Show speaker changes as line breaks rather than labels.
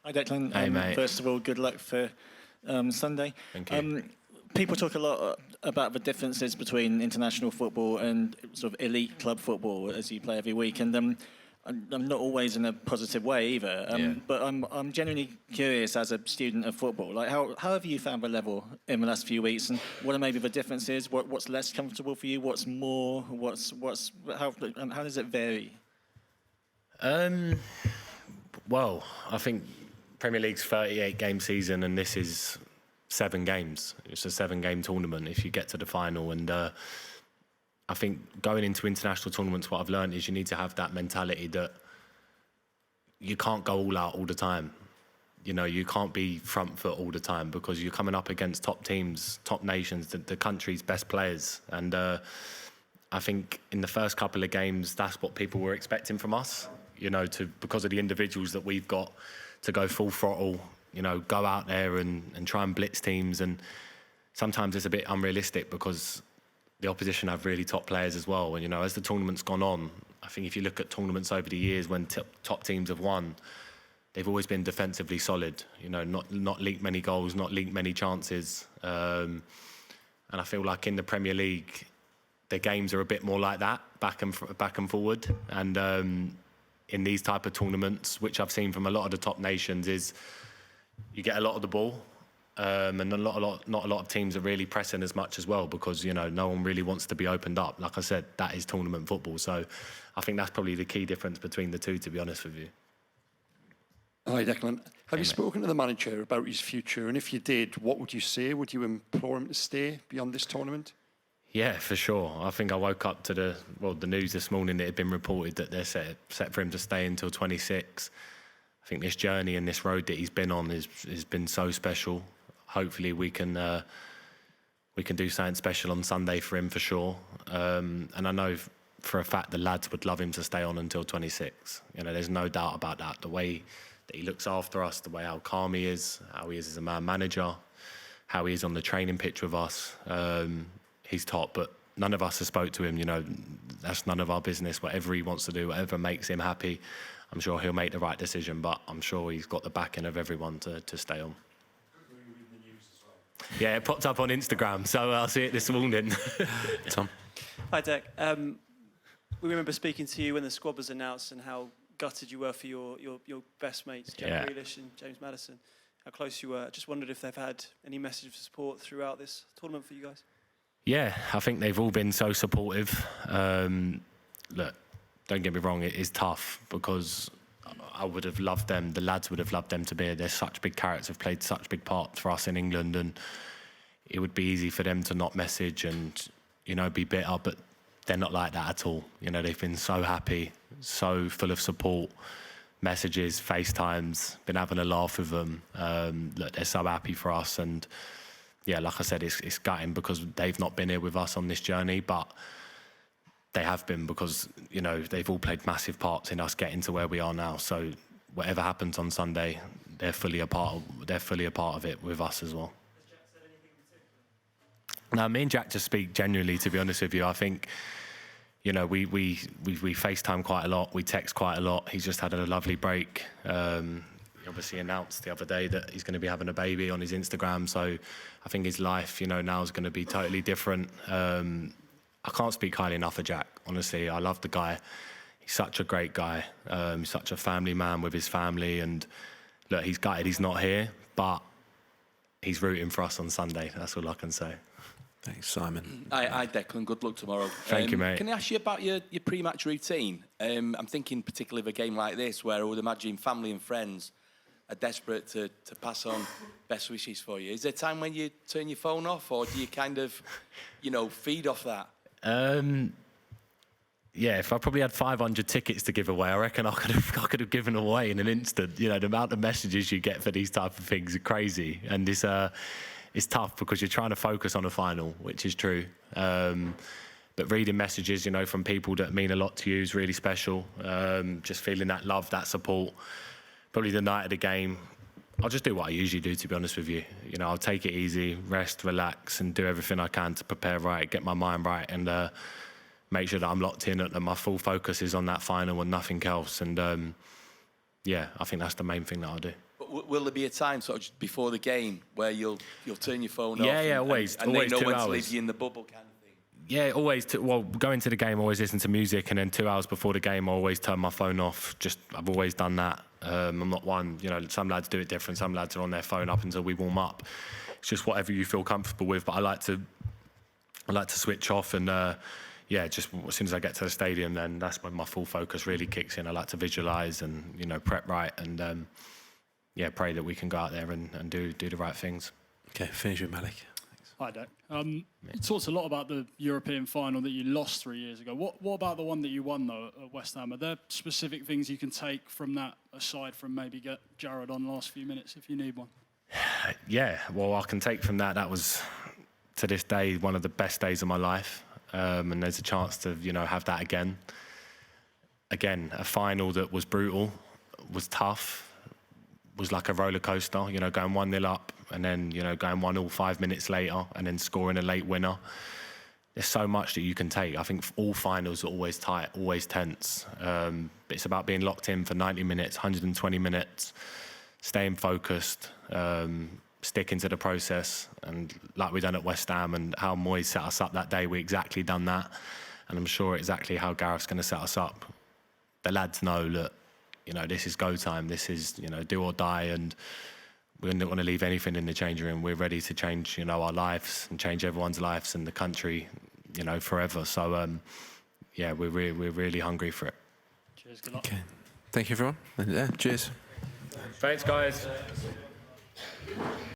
Hi Declan.
Hey, mate.
First of all, good luck for Sunday.
Thank you.
People talk a lot about the differences between international football and sort of elite club football as you play every week, and I'm not always in a positive way either. But I'm genuinely curious as a student of football. Like, how have you found the level in the last few weeks, and what are maybe the differences? What's less comfortable for you? What's more? How does it vary?
Well, I think Premier League's 38-game season, and this is 7 games. It's a 7-game tournament if you get to the final. And I think going into international tournaments, what I've learned is you need to have that mentality that you can't go all out all the time. You know, you can't be front foot all the time because you're coming up against top teams, top nations, the country's best players. And I think in the first couple of games, that's what people were expecting from us, you know, because of the individuals that we've got, to go full throttle, you know, go out there and try and blitz teams. And sometimes it's a bit unrealistic because the opposition have really top players as well. And, you know, as the tournament's gone on, I think if you look at tournaments over the years when top teams have won, they've always been defensively solid, you know, not leaked many goals, not leaked many chances. And I feel like in the Premier League, the games are a bit more like that, back and forward. And in these type of tournaments, which I've seen from a lot of the top nations, is you get a lot of the ball, and not a lot of teams are really pressing as much as well because, you know, no one really wants to be opened up. Like I said, that is tournament football. So I think that's probably the key difference between the two, to be honest with you.
Hi, Declan. Have you spoken to the manager about his future? And if you did, what would you say? Would you implore him to stay beyond this tournament?
Yeah, for sure. I think I woke up to the news this morning. It had been reported that they're set for him to stay until 26. I think this journey and this road that he's been on has been so special. Hopefully we can do something special on Sunday for him for sure. And I know for a fact the lads would love him to stay on until 26. You know, there's no doubt about that. The way that he looks after us, the way how calm he is, how he is as a man manager, how he is on the training pitch with us. He's top, but none of us have spoke to him. You know, that's none of our business. Whatever he wants to do, whatever makes him happy, I'm sure he'll make the right decision, but I'm sure he's got the backing of everyone to stay on. Yeah, it popped up on Instagram, so I'll see it this morning.
Tom.
Hi, Dec. We remember speaking to you when the squad was announced and how gutted you were for your best mates, Jack Grealish and James Maddison, how close you were. Just wondered if they've had any message of support throughout this tournament for you guys. Yeah,
I think they've all been so supportive. Look, don't get me wrong, it is tough because I would have loved them, the lads would have loved them to be here. They're such big characters, have played such big parts for us in England, and it would be easy for them to not message and, you know, be bitter, but they're not like that at all. You know, they've been so happy, so full of support, messages, FaceTimes, been having a laugh with them. Look, they're so happy for us, and yeah, like I said, it's gutting because they've not been here with us on this journey, but they have been because, you know, they've all played massive parts in us getting to where we are now. So whatever happens on Sunday, they're fully a part of it with us as well.
Has Jack said anything in particular?
No, me and Jack just speak genuinely, to be honest with you. I think, you know, we FaceTime quite a lot, we text quite a lot. He's just had a lovely break. He obviously announced the other day that he's going to be having a baby on his Instagram. So I think his life, you know, now is going to be totally different. I can't speak highly enough of Jack, honestly. I love the guy. He's such a great guy. He's such a family man with his family. And look, he's gutted he's not here, but he's rooting for us on Sunday. That's all I can say.
Thanks, Simon.
Hi, Declan. Good luck tomorrow.
Thank you, mate.
Can I ask you about your pre-match routine? I'm thinking particularly of a game like this where I would imagine family and friends are desperate to pass on best wishes for you. Is there a time when you turn your phone off, or do you kind of, you know, feed off that?
Yeah, if I probably had 500 tickets to give away, I reckon I could have given away in an instant. You know, the amount of messages you get for these type of things are crazy, and it's tough because you're trying to focus on a final, which is true. But reading messages, you know, from people that mean a lot to you is really special. Just feeling that love, that support. Probably the night of the game, I'll just do what I usually do, to be honest with you. You know, I'll take it easy, rest, relax, and do everything I can to prepare right, get my mind right, and make sure that I'm locked in, that my full focus is on that final and nothing else. And yeah, I think that's the main thing that I'll do.
But Will there be a time sort of just before the game where you'll turn your phone off?
Yeah, always.
And
always
they know
2
when
hours.
to leave you in the bubble kind of thing.
Yeah, always. Going to the game, I always listen to music, and then 2 hours before the game, I always turn my phone off. I've always done that. I'm not one, some lads do it different. Some lads are on their phone up until we warm up. It's just whatever you feel comfortable with. But I like to switch off, and just as soon as I get to the stadium, then that's when my full focus really kicks in. I like to visualise and prep right, and pray that we can go out there and do the right things.
Okay, finish with Malik.
Hi, Dec. You talked a lot about the European final that you lost 3 years ago. What about the one that you won, though, at West Ham? Are there specific things you can take from that, aside from maybe get Jared on last few minutes if you need one?
Yeah, well, I can take from that was, to this day, one of the best days of my life. And there's a chance to, have that again. Again, a final that was brutal, was tough, was like a roller coaster, going 1-0 up and then, going 1-1 5 minutes later and then scoring a late winner. There's so much that you can take. I think all finals are always tight, always tense. It's about being locked in for 90 minutes, 120 minutes, staying focused, sticking to the process, and like we done at West Ham and how Moyes set us up that day, we exactly done that, and I'm sure exactly how Gareth's going to set us up. The lads know that, this is go time, this is, do or die, and we're not going to leave anything in the changing room. We're ready to change, our lives and change everyone's lives and the country, forever. So, we're really hungry for it.
Cheers, good luck.
Okay, thank you everyone. And, cheers.
Thanks, guys.